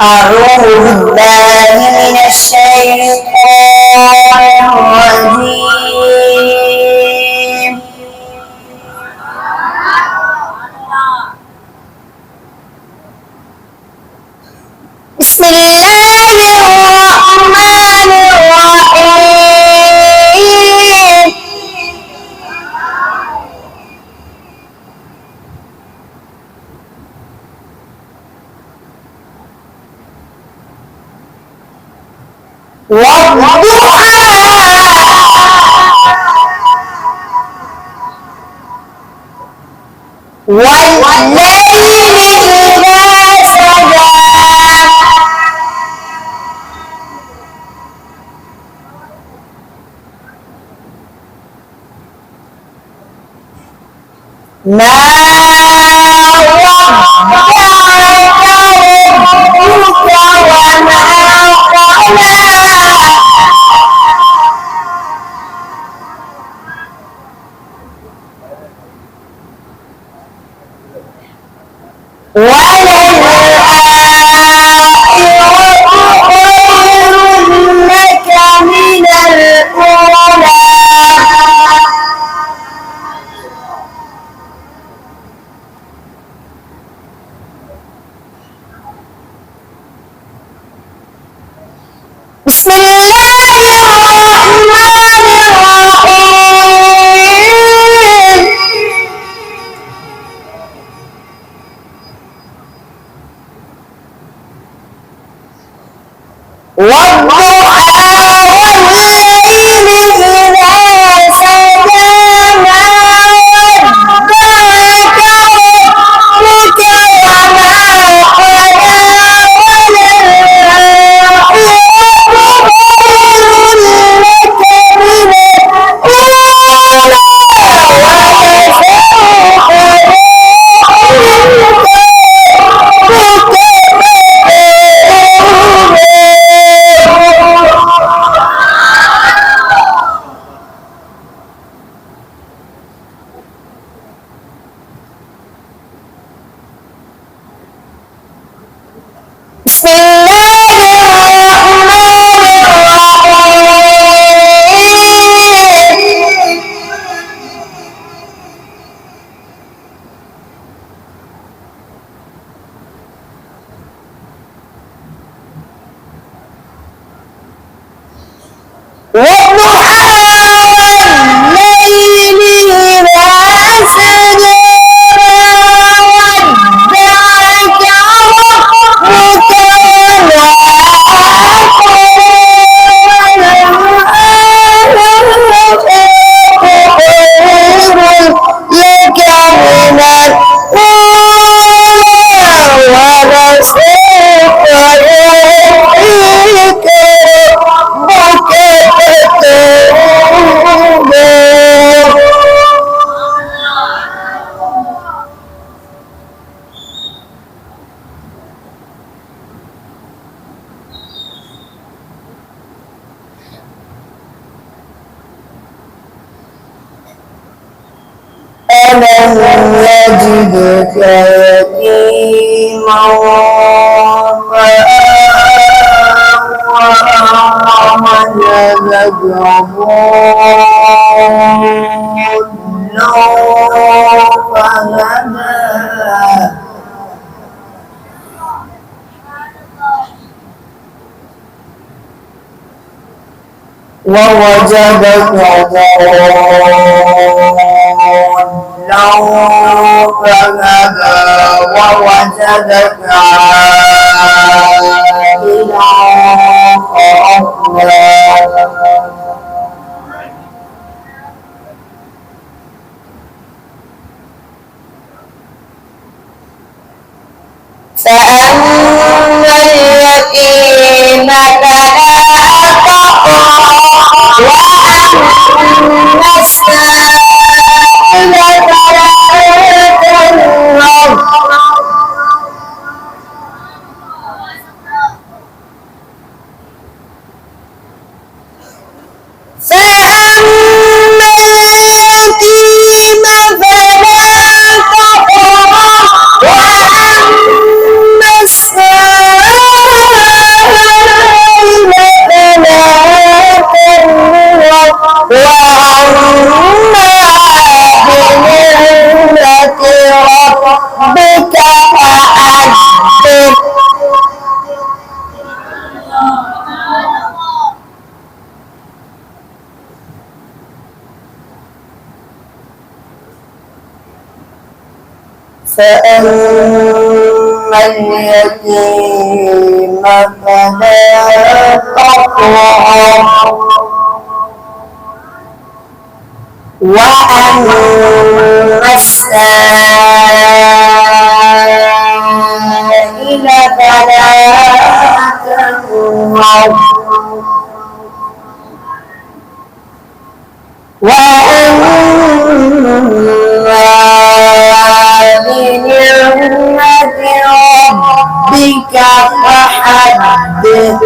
أعوذ بالله من الشيطان الرجيم. بسم الله الرحمن الرحيم. والضحى والليل إذا سجى ما ودعك ربك وما قلى وللآخرة خير لك من الأولى. بسم الله الرحمن الرحيم. والضحى والليل إذا سجى ما ودعك ربك وما قلى وللآخرة خير لك من الأولى ولسوف يعطيك بسم الله الرحمن الرحيم. والضحى والليل إذا سجى ما ودعك ربك وما قلى وللآخرة خير لك من الأولى ولسوف يعطيك ربك فترضى. ألم يجدك يتيما فآوى ووجدك ضالا فهدى ووجدك ضالا فهدى ووجدك عائلا فأغنى. فأما اليتيم فلا تقهر وأما السائل فلا تنهر. فأما اليتيم فلا تقهر وأما فأما اليتيم فلا تقهر وأما السائل فلا تنهر وأما بنعمة ربك فحدث